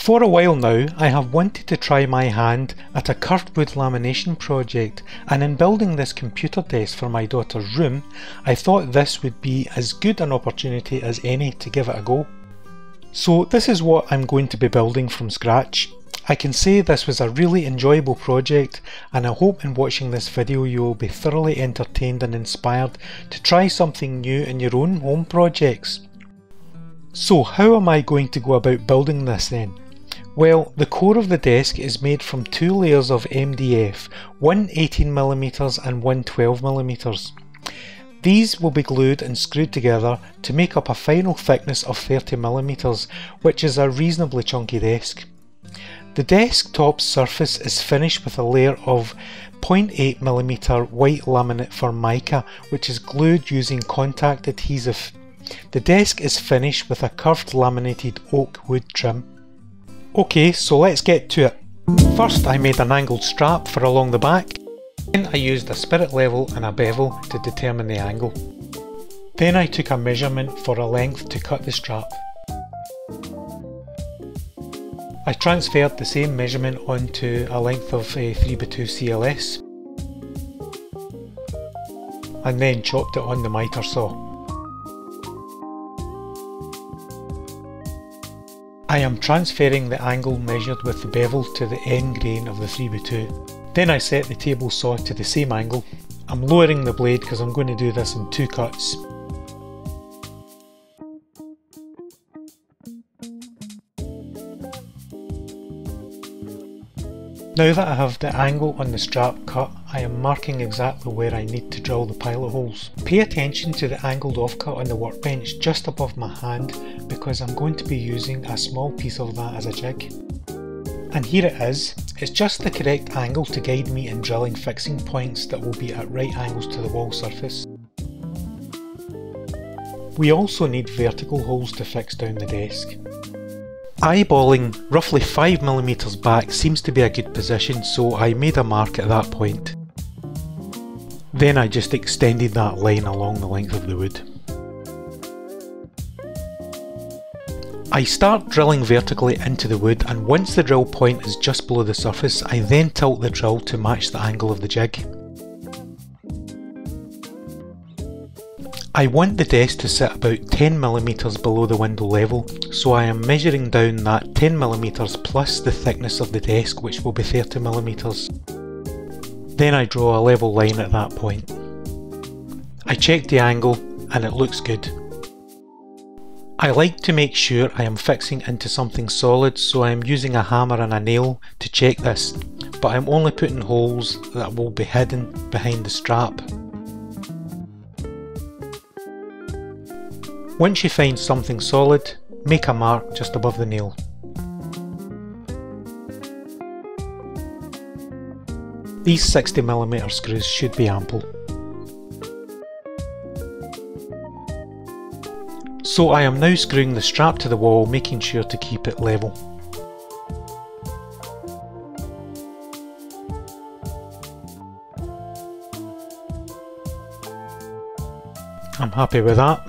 For a while now, I have wanted to try my hand at a curved wood lamination project, and in building this computer desk for my daughter's room, I thought this would be as good an opportunity as any to give it a go. So this is what I'm going to be building from scratch. I can say this was a really enjoyable project, and I hope in watching this video you will be thoroughly entertained and inspired to try something new in your own home projects. So how am I going to go about building this then? Well, the core of the desk is made from two layers of MDF, one 18mm and one 12mm. These will be glued and screwed together to make up a final thickness of 30mm, which is a reasonably chunky desk. The desktop surface is finished with a layer of 0.8mm white laminate Formica, which is glued using contact adhesive. The desk is finished with a curved laminated oak wood trim. Okay, so let's get to it. First I made an angled strap for along the back. Then I used a spirit level and a bevel to determine the angle. Then I took a measurement for a length to cut the strap. I transferred the same measurement onto a length of a 3x2 CLS and then chopped it on the miter saw. I am transferring the angle measured with the bevel to the end grain of the 3x2. Then I set the table saw to the same angle. I'm lowering the blade because I'm going to do this in 2 cuts. Now that I have the angle on the strap cut, I am marking exactly where I need to drill the pilot holes. Pay attention to the angled offcut on the workbench just above my hand, because I'm going to be using a small piece of that as a jig. And here it is. It's just the correct angle to guide me in drilling fixing points that will be at right angles to the wall surface. We also need vertical holes to fix down the desk. Eyeballing roughly 5mm back seems to be a good position, so I made a mark at that point. Then I just extended that line along the length of the wood. I start drilling vertically into the wood, and once the drill point is just below the surface, I then tilt the drill to match the angle of the jig. I want the desk to sit about 10mm below the window level, so I am measuring down that 10mm plus the thickness of the desk, which will be 30mm. Then I draw a level line at that point. I check the angle and it looks good. I like to make sure I am fixing into something solid, so I am using a hammer and a nail to check this, but I'm only putting holes that will be hidden behind the strap. Once you find something solid, make a mark just above the nail. These 60mm screws should be ample. So I am now screwing the strap to the wall, making sure to keep it level. I'm happy with that.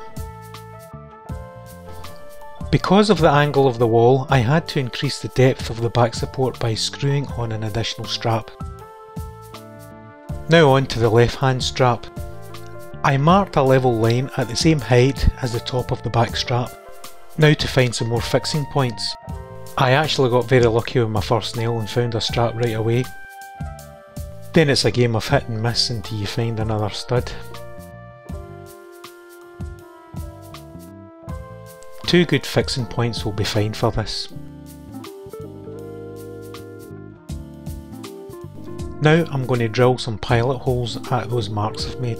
Because of the angle of the wall, I had to increase the depth of the back support by screwing on an additional strap. Now on to the left hand strap. I marked a level line at the same height as the top of the back strap. Now to find some more fixing points. I actually got very lucky with my first nail and found a strap right away. Then it's a game of hit and miss until you find another stud. 2 good fixing points will be fine for this. Now I'm going to drill some pilot holes at those marks I've made.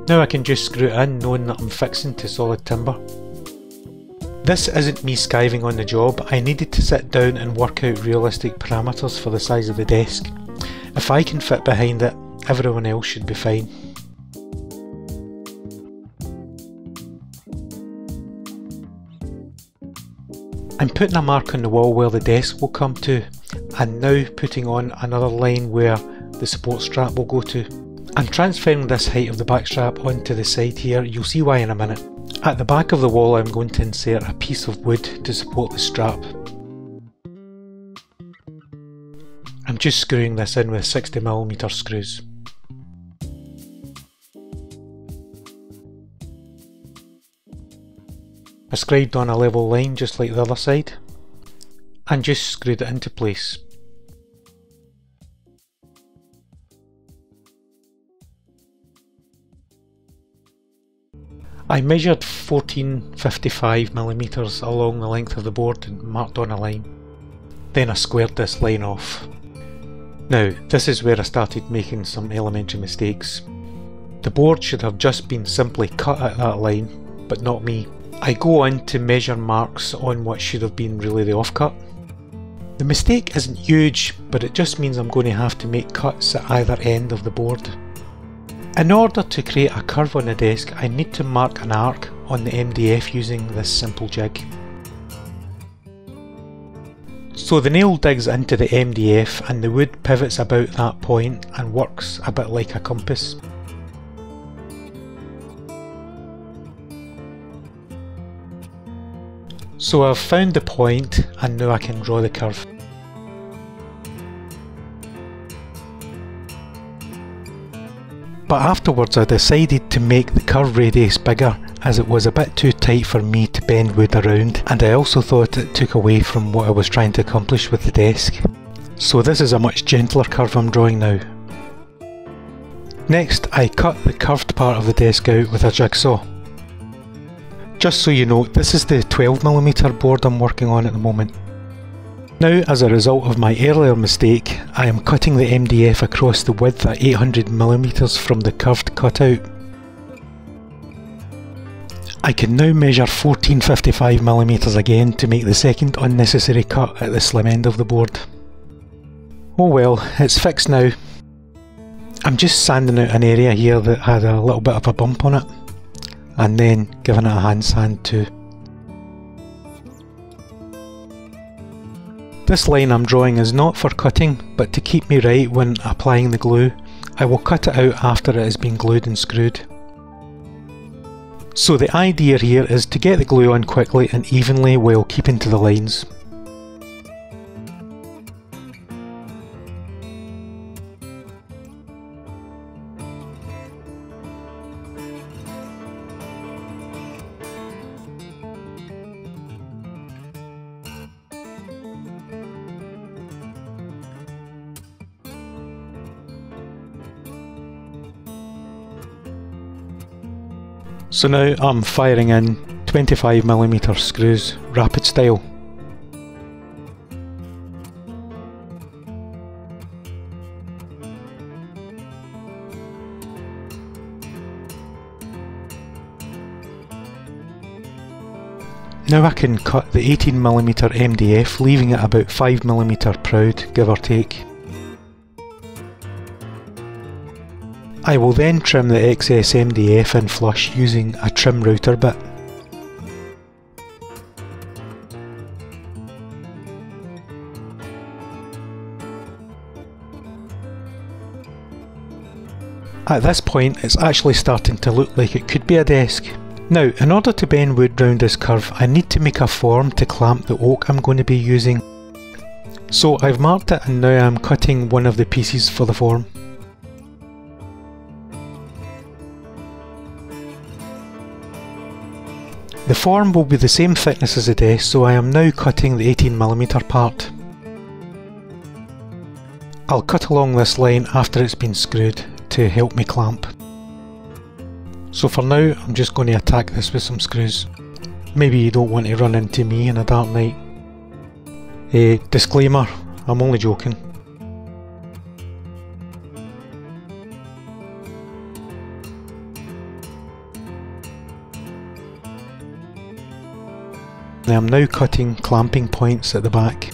Now I can just screw it in, knowing that I'm fixing to solid timber. This isn't me skiving on the job. I needed to sit down and work out realistic parameters for the size of the desk. If I can fit behind it, everyone else should be fine. I'm putting a mark on the wall where the desk will come to, and now putting on another line where the support strap will go to. I'm transferring this height of the back strap onto the side here, you'll see why in a minute. At the back of the wall I'm going to insert a piece of wood to support the strap. I'm just screwing this in with 60mm screws. I scribed on a level line just like the other side and just screwed it into place. I measured 1455mm along the length of the board and marked on a line. Then I squared this line off. Now, this is where I started making some elementary mistakes. The board should have just been simply cut at that line, but not me. I go on to measure marks on what should have been really the offcut. The mistake isn't huge, but it just means I'm going to have to make cuts at either end of the board. In order to create a curve on the desk, I need to mark an arc on the MDF using this simple jig. So the nail digs into the MDF and the wood pivots about that point and works a bit like a compass. So I've found the point and now I can draw the curve. But afterwards I decided to make the curve radius bigger as it was a bit too tight for me to bend wood around, and I also thought it took away from what I was trying to accomplish with the desk. So this is a much gentler curve I'm drawing now. Next I cut the curved part of the desk out with a jigsaw. Just so you know, this is the 12mm board I'm working on at the moment. Now, as a result of my earlier mistake, I am cutting the MDF across the width at 800mm from the curved cutout. I can now measure 1455mm again to make the second unnecessary cut at the slim end of the board. Oh well, it's fixed now. I'm just sanding out an area here that had a little bit of a bump on it, and then giving it a hand sand too. This line I'm drawing is not for cutting, but to keep me right when applying the glue. I will cut it out after it has been glued and screwed. So the idea here is to get the glue on quickly and evenly while keeping to the lines. So now I'm firing in 25mm screws, rapid style. Now I can cut the 18mm MDF, leaving it about 5mm proud, give or take. I will then trim the excess MDF in flush using a trim router bit. At this point it's actually starting to look like it could be a desk. Now, in order to bend wood round this curve, I need to make a form to clamp the oak I'm going to be using. So I've marked it and now I'm cutting one of the pieces for the form. The form will be the same thickness as the desk, so I am now cutting the 18mm part. I'll cut along this line after it's been screwed to help me clamp. So for now I'm just going to attack this with some screws. Maybe you don't want to run into me in a dark night. Disclaimer, I'm only joking. I am now cutting clamping points at the back.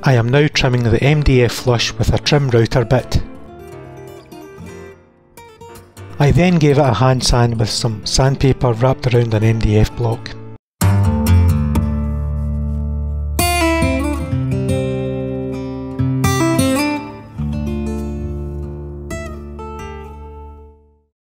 I am now trimming the MDF flush with a trim router bit. I then gave it a hand sand with some sandpaper wrapped around an MDF block.